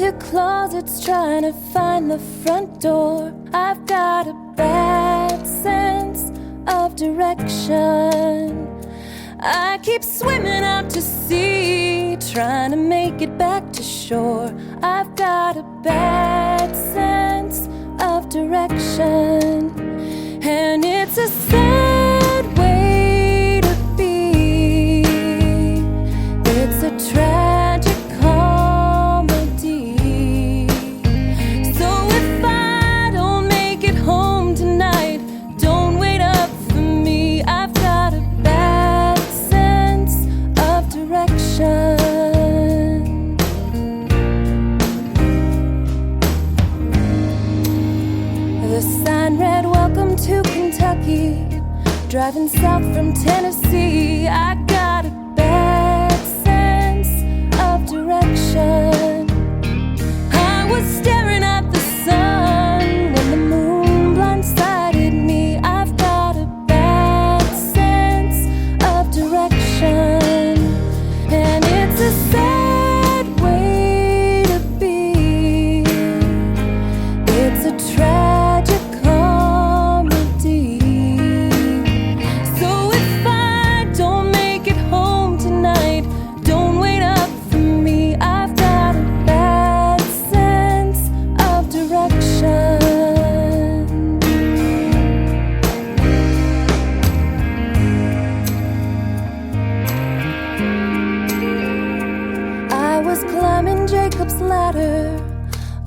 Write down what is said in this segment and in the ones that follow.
into closets trying to find the front door. I've got a bad sense of direction. I keep swimming out to sea, trying to make it back to shore. I've got a bad sense of direction, and it's a sad way to be. It's a tragic comedy. So if I don't make it home tonight, don't wait up for me. I've got a bad sense of direction. The sign read, "Welcome to Kentucky." Driving south from Tennessee, I got a bad sense of direction. I was staring at the sun when the moon blindsided me. I've got a bad sense of direction, and it's a sad way to be. It's a tragic comedy. So if I don't make it home tonight, don't wait up for me. I've got a bad sense of direction. I was climbing Jacob's ladder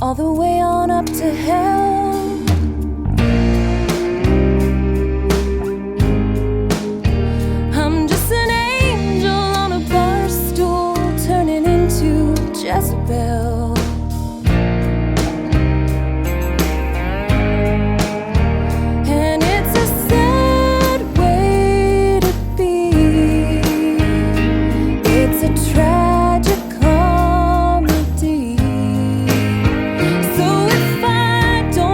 all the way on up to hell. I'm just an angel on a bar stool, turning into Jezebel. And it's a sad way to be. It's a tragic comedy. So if I don't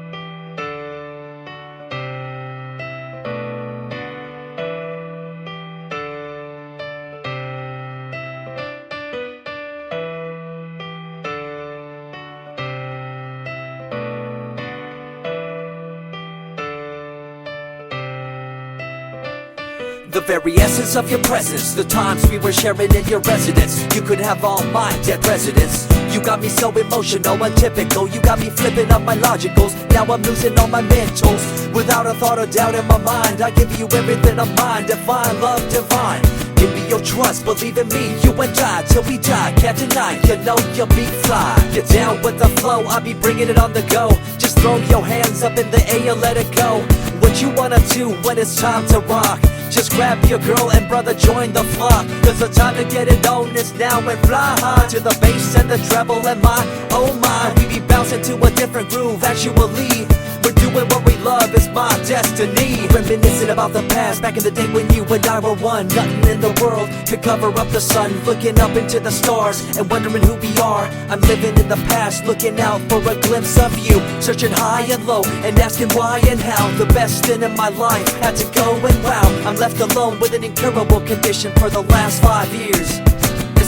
The very essence of your presence, the times we were sharing in your residence. You could have all my dead residents. You got me so emotional, untypical. You got me flipping up my logicals. Now I'm losing all my mentals. Without a thought or doubt in my mind, I give you everything of mine. Divine love, divine. Give me your trust, believe in me, you and I, till we die, can't deny, you know you'll be fly. Get down with the flow, I'll be bringing it on the go. Just throw your hands up in the air, let it go. What you wanna do when it's time to rock? Just grab your girl and brother, join the flock. Cause the time to get it on is now and fly high to the bass and the treble and my, oh my. We be bouncing to a different groove, actually. We're doing what we love, it's my destiny. Reminiscing about the past, back in the day when you and I were one. Nothing in the world could cover up the sun. Looking up into the stars and wondering who we are. I'm living in the past, looking out for a glimpse of you. Searching high and low and asking why and how. The best thing in my life had to go and wow. I'm left alone with an incurable condition for the last 5 years.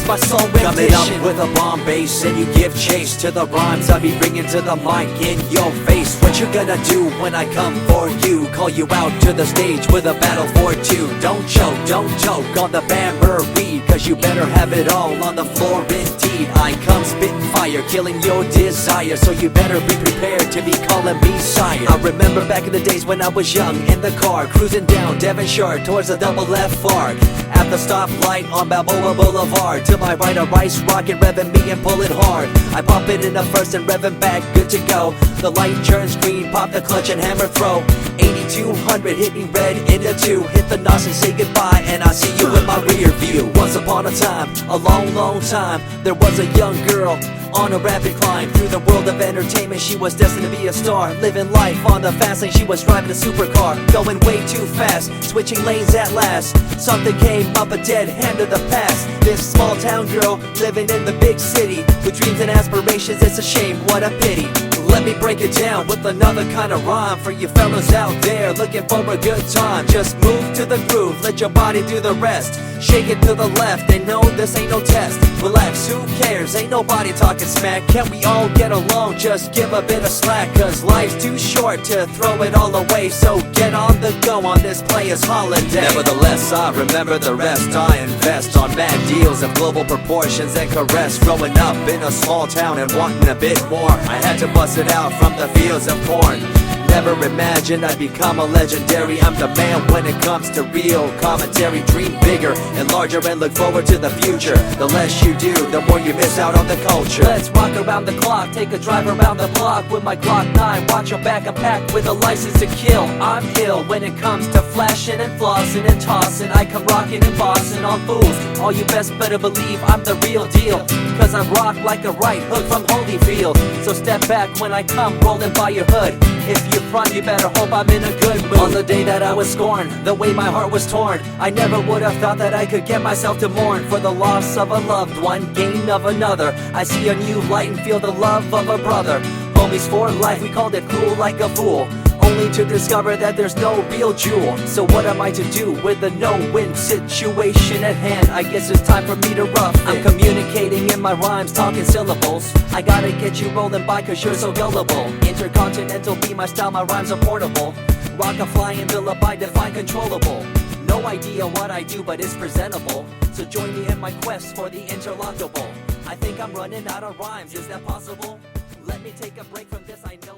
My soul rendition. Coming up with a bomb bass and you give chase to the rhymes I be bringing to the mic in your face. What you gonna do when I come for you? Call you out to the stage with a battle for two. Don't choke on the Bambury, cause you better have it all on the floor indeed. I come spitting fire, killing your desire, so you better be prepared to be calling me sire. I remember back in the days when I was young in the car, cruising down Devonshire towards the double F arc. At the stoplight on Balboa Boulevard, to my right a rice rocket revving me and pulling hard. I pop it in the first and revving back, good to go. The light turns green, pop the clutch and hammer throw. 8200 hit me red into two. Hit the NOS and say goodbye, and I see you in my rear view. Once upon a time, a long time, there was a young girl on a rapid climb through the world of entertainment. She was destined to be a star, living life on the fast lane. She was driving a supercar, going way too fast, switching lanes at last. Something came up, a dead hand of the past. This small town girl living in the big city with dreams and aspirations. It's a shame, what a pity. Let me break it down with another kind of rhyme for you fellas out there looking for a good time. Just move to the groove, let your body do the rest. Shake it to the left, and no, this ain't no test. Relax, who cares? Ain't nobody talking smack. Can't we all get along? Just give a bit of slack, cause life's too short to throw it all away. So get on the go on this player's holiday. Nevertheless, I remember the rest. I invest on mad deals of global proportions and caress. Growing up in a small town and wanting a bit more, I had to bust it out from the fields of corn. Never imagined I'd become a legendary. I'm the man when it comes to real commentary. Dream bigger and larger and look forward to the future. The less you do, the more you miss out on the culture. Let's rock around the clock, take a drive around the block with my Glock 9. Watch your back, I'm packed with a license to kill. I'm ill when it comes to flashing and flossing and tossing. I come rocking and bossing on fools. All you best better believe I'm the real deal, cause I rock like a right hook from Holyfield. So step back when I come rolling by your hood. If you front, you better hope I'm in a good mood. On the day that I was scorned, the way my heart was torn, I never would have thought that I could get myself to mourn for the loss of a loved one, gain of another. I see a new light and feel the love of a brother. Homies for life, we called it cool like a fool, only to discover that there's no real jewel. So what am I to do with the no-win situation at hand? I guess it's time for me to rough it. I'm communicating in my rhymes, talking syllables. I gotta get you rolling by cause you're so gullible. Intercontinental be my style, my rhymes are portable. Rock a flying villa by divine controllable. No idea what I do, but it's presentable. So join me in my quest for the interlockable. I think I'm running out of rhymes, is that possible? Let me take a break from this, I know